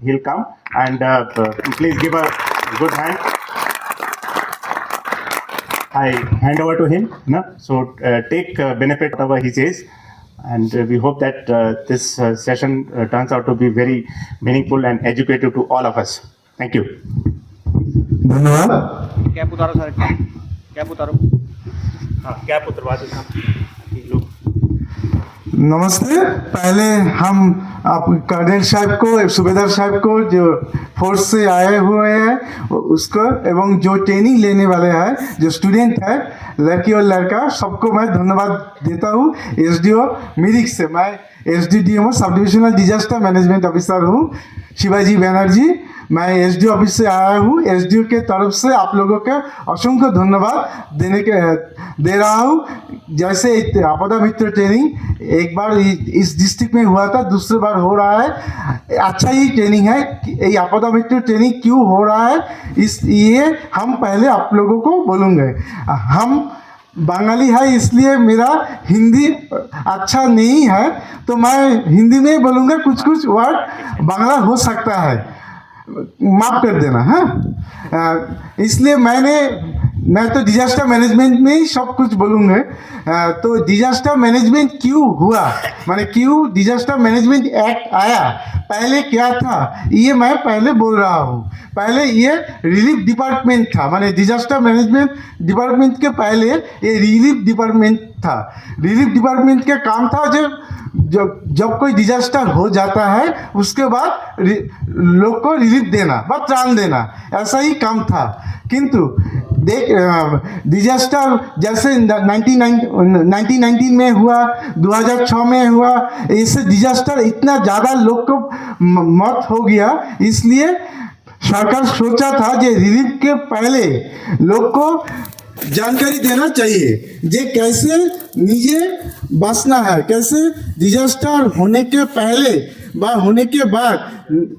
he'll come, and please give a good hand. I hand over to him. No? So take benefit of what he says, and we hope that this session turns out to be very meaningful and educative to all of us. Thank you. धन्यवाद। Cap उतारो sir, cap उतारो। हाँ, cap उतरवा दो लोग। नमस्ते। पहले हम आप कर्नल साहब को, सूबेदार साहब को जो फोर्स से आए हुए हैं उसको, एवं जो ट्रेनिंग लेने वाले हैं, जो स्टूडेंट है, लड़की और लड़का, सबको मैं धन्यवाद देता हूँ। एसडीओ मिरिक से, मैं एसडीडीएमओ sub divisional disaster management officer हूँ, शिवाजी बनर्जी। मैं एसडीओ ऑफिस से आया हूँ। एसडीओ के तरफ से आप लोगों के असंख्य धन्यवाद दे रहा हूँ। जैसे आपदा मित्र ट्रेनिंग एक बार इस डिस्ट्रिक्ट में हुआ था, दूसरी बार हो रहा है। अच्छा ही ट्रेनिंग है। ये आपदा मित्र ट्रेनिंग क्यों हो रहा है, ये हम पहले आप लोगों को बोलूँगे। हम बंगाली है, इसलिए मेरा हिंदी अच्छा नहीं है, तो मैं हिंदी में ही बोलूँगा। कुछ कुछ वर्ड बांग्ला हो सकता है, माफ कर देना। हाँ, इसलिए मैं तो डिजास्टर मैनेजमेंट में ही सब कुछ बोलूँगा। तो डिजास्टर मैनेजमेंट क्यों हुआ, माने क्यों डिजास्टर मैनेजमेंट एक्ट आया, पहले क्या था, ये मैं पहले बोल रहा हूँ। पहले ये रिलीफ डिपार्टमेंट था, माने डिजास्टर मैनेजमेंट डिपार्टमेंट के पहले ये रिलीफ डिपार्टमेंट था। रिलीफ डिपार्टमेंट का काम था जब कोई डिजास्टर हो जाता है उसके बाद लोग को रिलीफ देना, बस त्राण देना, ऐसा ही काम था। किंतु देख, डिजास्टर जैसे 1919 में हुआ, 2006 में हुआ, इससे डिजास्टर इतना ज़्यादा लोग को मौत हो गया। इसलिए सरकार सोचा था कि रिलीफ के पहले लोग को जानकारी देना चाहिए जे कैसे निजे बचना है, कैसे डिजास्टर होने के पहले व होने के बाद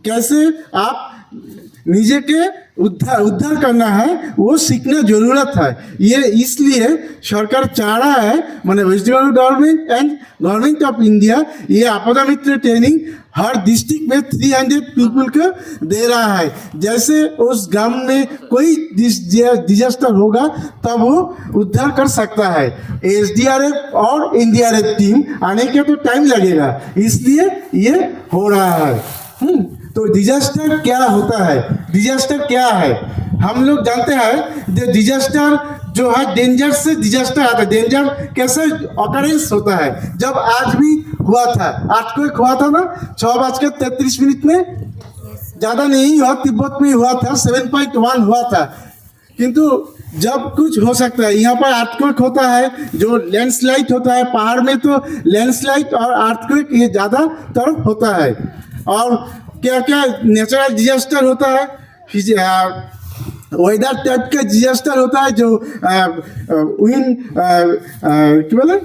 कैसे आप निजे के उद्धार करना है, वो सीखना जरूरत है। ये इसलिए सरकार चाह रहा है, माने West Bengal government and government of India, ये आपदा मित्र ट्रेनिंग हर डिस्ट्रिक्ट में 300 पीपल को दे रहा है। जैसे उस गांव में कोई डिजास्टर होगा तब वो उद्धार कर सकता है। एसडीआरएफ और एनडीआरएफ टीम आने के तो टाइम लगेगा, इसलिए ये हो रहा है। तो डिजास्टर क्या होता है, डिजास्टर क्या है, हम लोग जानते हैं। जो डिजास्टर जो है, डेंजर से डिजास्टर आता है। डेंजर कैसे ऑकरेंस होता है, जब आज भी हुआ था, अर्थक्वेक हुआ था ना 6:33 में, ज़्यादा नहीं हुआ, तिब्बत में हुआ था, 7.1 हुआ था। किंतु जब कुछ हो सकता है, यहाँ पर अर्थक्वेक होता है, जो लैंडस्लाइड होता है, पहाड़ में तो लैंडस्लाइड और अर्थक्वेक ये ज़्यादा तरफ होता है। और क्या क्या नेचुरल डिजास्टर होता है, वेदर टाइप का डिजास्टर होता है, जो विंड क्या बोले,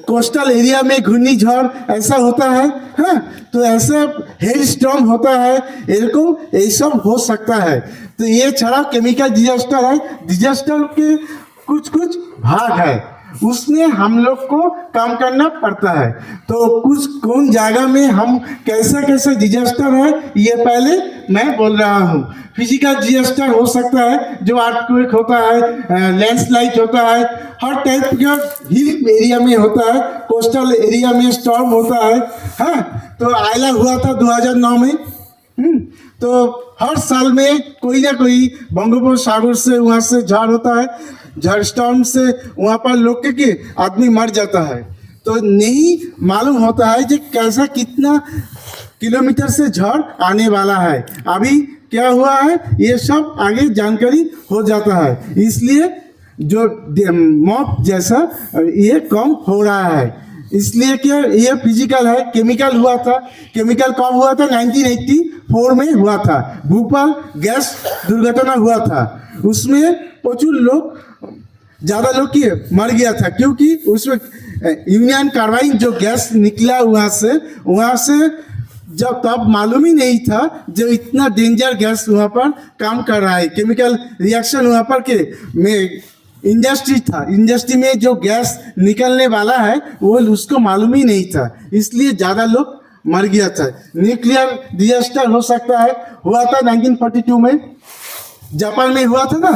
कोस्टल एरिया में घूर्णिझड़ ऐसा होता है। हाँ, तो ऐसा हेल स्टॉर्म होता है, एरकम ये सब हो सकता है। तो ये छड़ा केमिकल डिजास्टर है। डिजास्टर के कुछ कुछ भाग है, उसमें हम लोग को काम करना पड़ता है। तो कुछ कौन जगह में हम कैसा कैसा डिजास्टर है, ये पहले मैं बोल रहा हूँ। फिजिकल डिजास्टर हो सकता है, जो अर्थक्वेक होता है, लैंडस्लाइड होता है, हर टाइप का हिल एरिया में होता है, कोस्टल एरिया में स्टॉर्म होता है। हाँ, तो आयला हुआ था 2009 में। तो हर साल में कोई ना कोई बंगोपसागर से वहाँ से झाड़ होता है, झड़ स्टॉर्म से वहाँ पर लोग के आदमी मर जाता है। तो नहीं मालूम होता है कि कैसा कितना किलोमीटर से झड़ आने वाला है, अभी क्या हुआ है, ये सब आगे जानकारी हो जाता है। इसलिए जो मौत जैसा ये कम हो रहा है। इसलिए क्या ये फिजिकल है, केमिकल हुआ था। केमिकल कब हुआ था, 1984 में हुआ था, भोपाल गैस दुर्घटना हुआ था। उसमें प्रचुर लोग, ज़्यादा लोग की मर गया था, क्योंकि उसमें यूनियन कार्बाइन जो गैस निकला वहाँ से जब तब मालूम ही नहीं था जो इतना डेंजर गैस वहाँ पर काम कर रहा है। केमिकल रिएक्शन वहाँ पर के में इंडस्ट्री था, इंडस्ट्री में जो गैस निकलने वाला है वो उसको मालूम ही नहीं था, इसलिए ज़्यादा लोग मर गया था। न्यूक्लियर डिजास्टर हो सकता है, हुआ था 1942 में, जापान में हुआ था ना।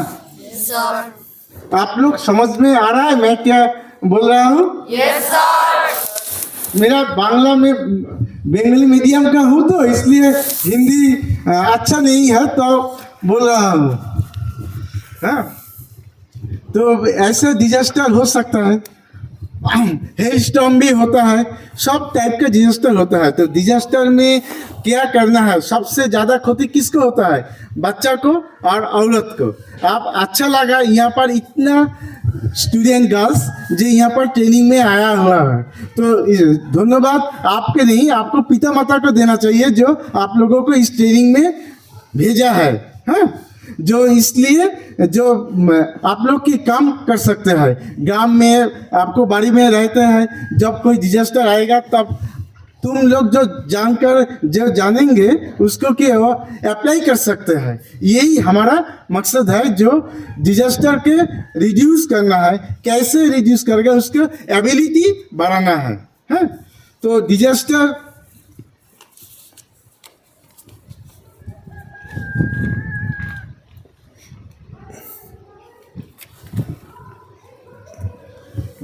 आप लोग समझ में आ रहा है मैं क्या बोल रहा हूँ? मेरा बांग्ला में बंगाली मीडियम का हूँ तो इसलिए हिंदी अच्छा नहीं है तो बोल रहा हूँ। हाँ, तो ऐसे डिजास्टर हो सकता है, हेल स्टॉर्म भी होता है, सब टाइप का डिजास्टर होता है। तो डिजास्टर में क्या करना है? सबसे ज़्यादा क्षति किसको होता है? बच्चा को और औरत को। आप अच्छा लगा यहाँ पर इतना स्टूडेंट गर्ल्स जो यहाँ पर ट्रेनिंग में आया हुआ है, तो धन्यवाद आपके नहीं, आपको पिता माता को देना चाहिए जो आप लोगों को इस ट्रेनिंग में भेजा है। हाँ, जो इसलिए जो आप लोग की काम कर सकते हैं। गांव में आपको बाड़ी में रहते हैं, जब कोई डिजास्टर आएगा तब तुम लोग जो जानकर जो जानेंगे उसको क्या वो अप्लाई कर सकते हैं। यही हमारा मकसद है, जो डिजास्टर के रिड्यूस करना है। कैसे रिड्यूस करेगा? उसका एबिलिटी बढ़ाना है। हाँ, तो डिजास्टर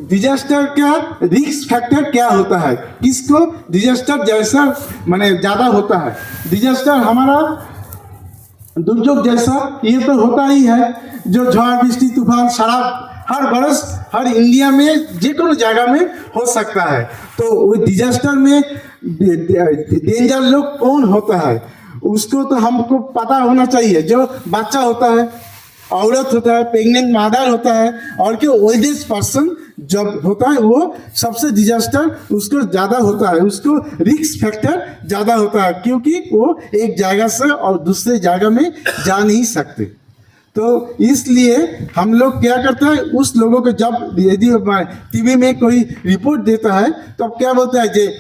डिजास्टर का रिस्क फैक्टर क्या होता है? किसको डिजास्टर जैसा माने ज़्यादा होता है? डिजास्टर हमारा दुर्योग जैसा ये तो होता ही है, जो झड़ वृष्टि तूफान शराब हर बरस हर इंडिया में जे कोनो जगह में हो सकता है। तो वो डिजास्टर में डेंजर लोग कौन होता है उसको तो हमको पता होना चाहिए। जो बच्चा होता है, औरत होता है, प्रेग्नेंट मदर होता है, और जो ओल्ड एज पर्सन जब होता है वो सबसे डिजास्टर उसको ज़्यादा होता है, उसको रिस्क फैक्टर ज़्यादा होता है, क्योंकि वो एक जगह से और दूसरे जगह में जा नहीं सकते। तो इसलिए हम लोग क्या करते हैं, उस लोगों को जब यदि टीवी में कोई रिपोर्ट देता है तो अब क्या बोलता है, जे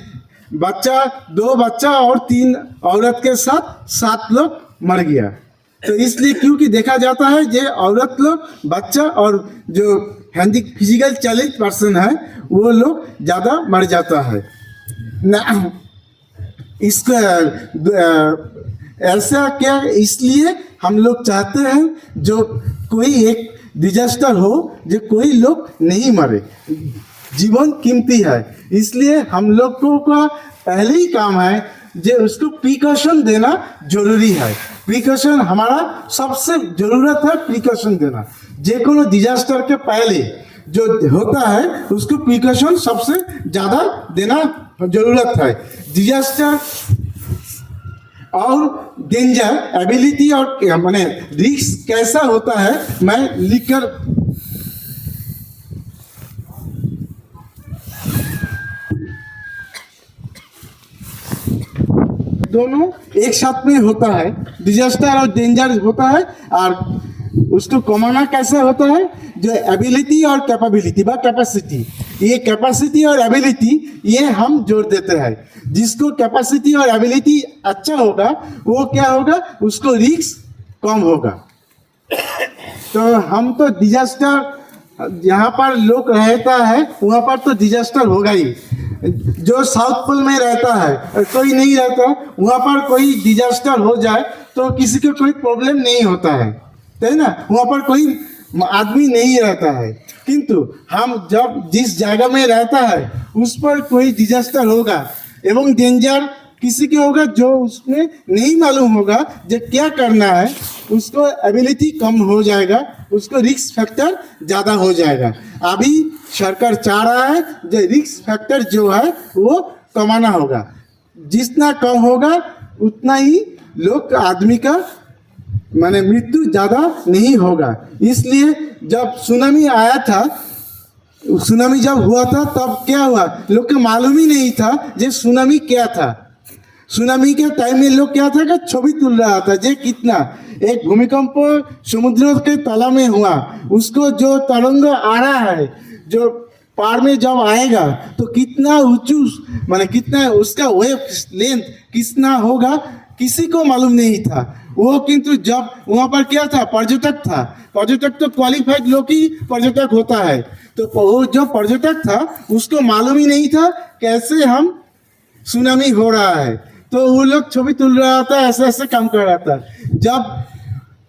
बच्चा 2 बच्चा और 3 औरत के साथ 7 लोग मर गया। तो इसलिए क्योंकि देखा जाता है जे औरत लोग, बच्चा और जो हैंडी फिजिकल चैलेंज पर्सन है वो लोग ज़्यादा मर जाता है ना। इसका ऐसा क्या, इसलिए हम लोग चाहते हैं जो कोई एक डिजास्टर हो जो कोई लोग नहीं मरे। जीवन कीमती है, इसलिए हम लोगों का पहले ही काम है जो उसको प्रिकॉशन देना जरूरी है। प्रिकॉशन हमारा सबसे जरूरत है, प्रिकॉशन देना। जे कोनो डिजास्टर के पहले जो होता है उसको प्रिकॉशन सबसे ज़्यादा देना जरूरत है। डिजास्टर और डेंजर एबिलिटी और माने रिस्क कैसा होता है मैं लिखकर दोनों एक साथ में होता है। डिजास्टर और डेंजर होता है, और उसको कमाना कैसे होता है, जो एबिलिटी और कैपेबिलिटी व कैपेसिटी, ये कैपेसिटी और एबिलिटी ये हम जोड़ देते हैं। जिसको कैपेसिटी और एबिलिटी अच्छा होगा वो क्या होगा, उसको रिस्क कम होगा। तो हम तो डिजास्टर जहाँ पर लोग रहता है वहाँ पर तो डिजास्टर होगा ही। जो साउथ पोल में रहता है कोई नहीं रहता, वहाँ पर कोई डिजास्टर हो जाए तो किसी को कोई प्रॉब्लम नहीं होता है ना, वहाँ पर कोई आदमी नहीं रहता है। किंतु हम जब जिस जगह में रहता है उस पर कोई डिजास्टर होगा एवं डेंजर किसी के होगा जो उसमें नहीं मालूम होगा जो क्या करना है, उसको एबिलिटी कम हो जाएगा, उसको रिस्क फैक्टर ज़्यादा हो जाएगा। अभी सरकार चाह रहा है जो रिस्क फैक्टर जो है वो कमाना होगा, जितना कम होगा उतना ही लोग आदमी का माने मृत्यु ज़्यादा नहीं होगा। इसलिए जब सुनामी आया था, सुनामी जब हुआ था तब क्या हुआ, लोग को मालूम ही नहीं था जो सुनामी क्या था। सुनामी के टाइम में लोग क्या था कि छवि तुल रहा था जे कितना एक भूमिकंप समुद्र के तला में हुआ, उसको जो तरंग आ रहा है जो पार में जब आएगा तो कितना ऊंचू माने कितना उसका वेव लेंथ कितना होगा किसी को मालूम नहीं था। वो किंतु जब वहाँ पर क्या था, पर्यटक था, पर्यटक तो क्वालिफाइड लोग ही पर्यटक होता है, तो वो जो पर्यटक था उसको मालूम ही नहीं था कैसे हम सुनामी हो रहा है, तो वो लोग छवि तुल रहा था, ऐसे ऐसे काम कर रहा था। जब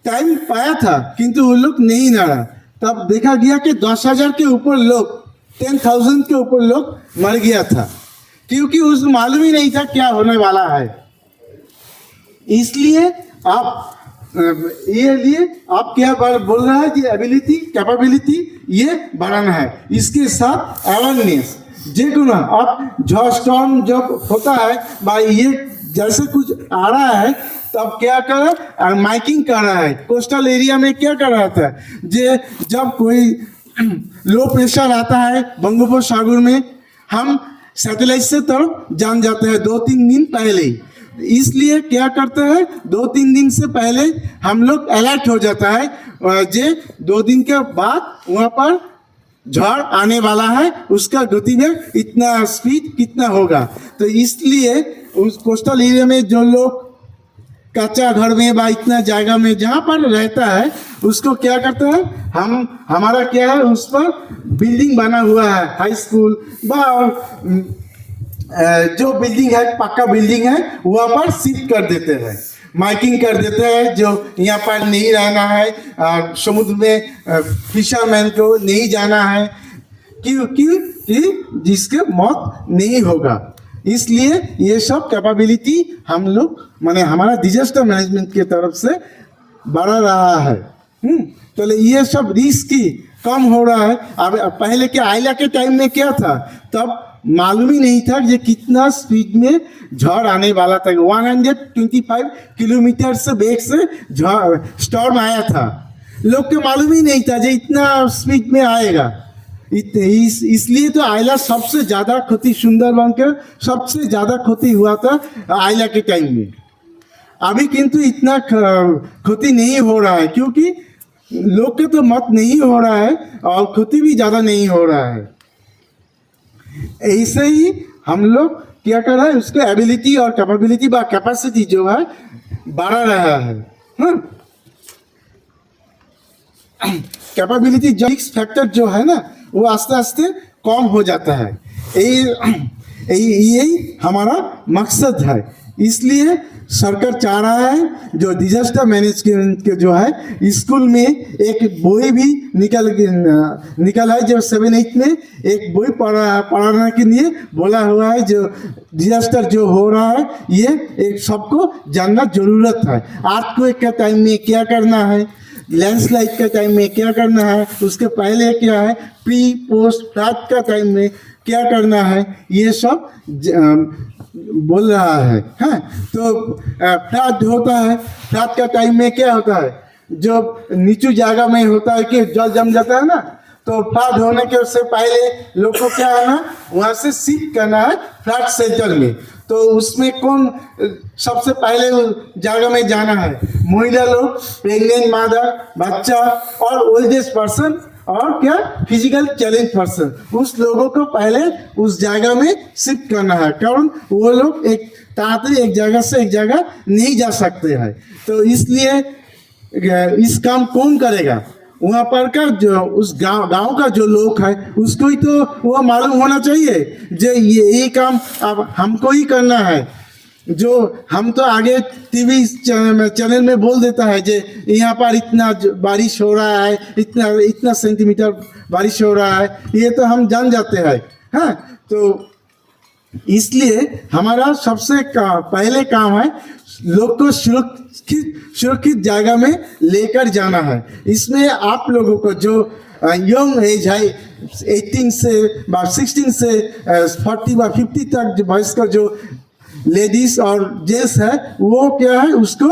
टाइम पाया था किंतु वो लोग नहीं नाड़ा, तब देखा गया कि 10,000 के ऊपर लोग, 10,000 के ऊपर लोग मर गया था, क्योंकि उस मालूम ही नहीं था क्या होने वाला है। इसलिए आप आप क्या बोल रहा है कि एबिलिटी कैपेबिलिटी ये बढ़ाना है, इसके साथ अवेयरनेस। जेकुना आप जो स्टॉर्म जब होता है भाई, ये जैसे कुछ आ रहा है तब क्या कर रहा है, माइकिंग कर रहा है। कोस्टल एरिया में क्या कर रहा था, जब कोई लो प्रेशर आता है बंगोपसागर में, हम सैटेलाइट से तरफ जान जाते हैं 2-3 दिन पहले ही। इसलिए क्या करते हैं, 2-3 दिन से पहले हम लोग अलर्ट हो जाता है, जे 2 दिन के बाद वहाँ पर झड़ आने वाला है, उसका गतिवेग इतना स्पीड कितना होगा। तो इसलिए उस कोस्टल एरिया में जो लोग कच्चा घर में बा इतना जगह में जहाँ पर रहता है, उसको क्या करते हैं, हमारा क्या है, उस पर बिल्डिंग बना हुआ है, हाई स्कूल बा जो बिल्डिंग है, पक्का बिल्डिंग है, वहाँ पर शिफ्ट कर देते हैं, माइकिंग कर देते हैं। जो यहाँ पर नहीं रहना है, समुद्र में फिशरमैन को नहीं जाना है, क्योंकि जिसके मौत नहीं होगा। इसलिए ये सब कैपेबिलिटी हम लोग माने हमारा डिजास्टर मैनेजमेंट की तरफ से बढ़ा रहा है। तो ये सब रिस्क ही कम हो रहा है। अब पहले के आइला के टाइम में क्या था, तब मालूम ही नहीं था कि कितना स्पीड में झड़ आने वाला था। 125 किलोमीटर से वेग से स्टॉर्म आया था, लोग को मालूम ही नहीं था कि इतना स्पीड में आएगा। इसलिए तो आइला सबसे ज़्यादा क्षति, सुंदरबन के सबसे ज़्यादा क्षति हुआ था आइला के टाइम में। अभी किंतु इतना क्षति नहीं हो रहा है, क्योंकि लोग के तो मत नहीं हो रहा है और क्षति भी ज़्यादा नहीं हो रहा है। ऐसे ही हम लोग क्या कर रहा है, उसके एबिलिटी और कैपेबिलिटी व कैपेसिटी जो है बढ़ा रहा है। कैपेबिलिटी जो फैक्टर जो है ना, वो आस्ते आस्ते कम हो जाता है। यही हमारा मकसद है। इसलिए सरकार चाह रहा है जो डिजास्टर मैनेजमेंट के जो है स्कूल में एक बोई भी निकल है, जो 7-8 में एक बोई पढ़ाने के लिए बोला हुआ है। जो डिजास्टर जो हो रहा है ये एक सबको जानना जरूरत है। अर्थक्वेक के टाइम में क्या करना है, लैंडस्लाइड के टाइम में क्या करना है, उसके पहले क्या है, प्री पोस्ट फ्लड का टाइम में क्या करना है, ये सब बोल रहा है। हाँ, तो फ्लड होता है, फ्लड का टाइम में क्या होता है, जो नीचू जगह में होता है कि जल जम जाता है ना, तो फ्लड होने के उससे पहले लोग को क्या है ना, वहाँ से शिफ्ट करना है फ्लड सेंटर में। तो उसमें कौन सबसे पहले जगह में जाना है, महिला लोग, प्रेग्नेंट मदर, बच्चा और ओल्ड एज पर्सन और क्या फिजिकल चैलेंज पर्सन, उस लोगों को पहले उस जगह में शिफ्ट करना है, कारण वो लोग एक ताते एक जगह से एक जगह नहीं जा सकते हैं। तो इसलिए इस काम कौन करेगा, वहाँ पर का जो उस गांव का जो लोग है उसको ही तो वो मालूम होना चाहिए जो ये काम अब हमको ही करना है। जो हम तो आगे टीवी चैनल में बोल देता है जे यहाँ पर इतना बारिश हो रहा है, इतना सेंटीमीटर बारिश हो रहा है, ये तो हम जान जाते हैं। हाँ, तो इसलिए हमारा सबसे पहले काम है लोग को सुरक्षित जगह में लेकर जाना है। इसमें आप लोगों को जो यंग एज है 18 से 16 से 40 व 50 तक जो वयस्क जो लेडीज और जेंट्स है, वो क्या है, उसको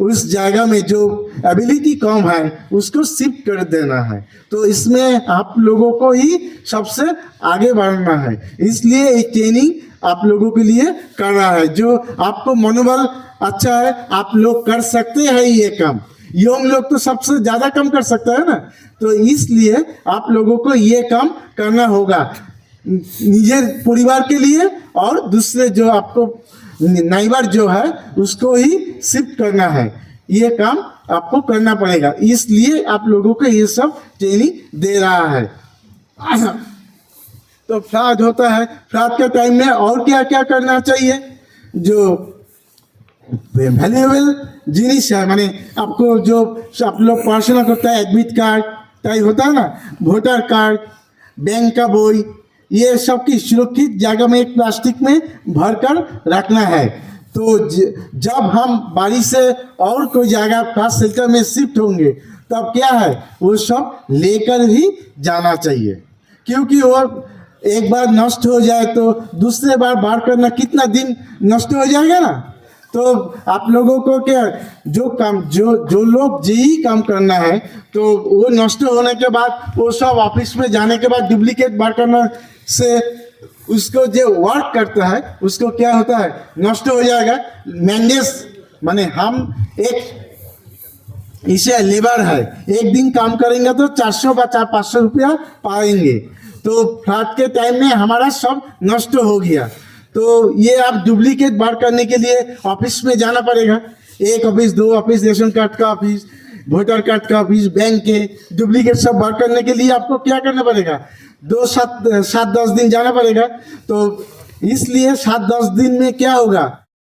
उस जगह में जो एबिलिटी कम है उसको शिफ्ट कर देना है। तो इसमें आप लोगों को ही सबसे आगे बढ़ना है। इसलिए एक ट्रेनिंग आप लोगों के लिए कर रहा है, जो आपको मनोबल अच्छा है, आप लोग कर सकते हैं ये काम। यंग लोग तो सबसे ज़्यादा काम कर सकता है ना, तो इसलिए आप लोगों को ये काम करना होगा निजे परिवार के लिए, और दूसरे जो आपको नाइबर जो है उसको ही शिफ्ट करना है। ये काम आपको करना पड़ेगा, इसलिए आप लोगों को ये सब ट्रेनिंग दे रहा है। तो फ्लड होता है। फ्लड के टाइम में और क्या क्या करना चाहिए? जो वैल्यूएबल जिनिस है, माने आपको जो आप लोग पढ़ाशोना करता है, एडमिट कार्ड टाइप होता है ना, वोटर कार्ड, बैंक का बोई, ये सब की सुरक्षित जगह में एक प्लास्टिक में भरकर रखना है। तो जब हम बारिश से और कोई जगह फ्लड शेल्टर में शिफ्ट होंगे तब क्या है, वो सब लेकर ही जाना चाहिए, क्योंकि वो एक बार नष्ट हो जाए तो दूसरे बार करना कितना दिन नष्ट हो जाएगा ना। तो आप लोगों को क्या, जो लोग यही काम करना है, तो वो नष्ट होने के बाद वो सब ऑफिस में जाने के बाद डुप्लीकेट बार करना से उसको जो वर्क करता है उसको क्या होता है, नष्ट हो जाएगा। मैंडेस माने हम एक इसे लेबर है, एक दिन काम करेंगे तो 400 या 500 रुपया पाएंगे। तो फ्लड के टाइम में हमारा सब नष्ट हो गया। तो ये आप डुप्लीकेट बार करने के लिए ऑफिस में जाना पड़ेगा, एक ऑफिस, दो ऑफिस, रेशन कार्ड का ऑफिस, वोटर कार्ड का ऑफिस, बैंक के डुप्लीकेट सब बार करने के लिए आपको क्या करना पड़ेगा, 7-10 दिन जाना पड़ेगा। तो इसलिए 7-10 दिन में क्या होगा,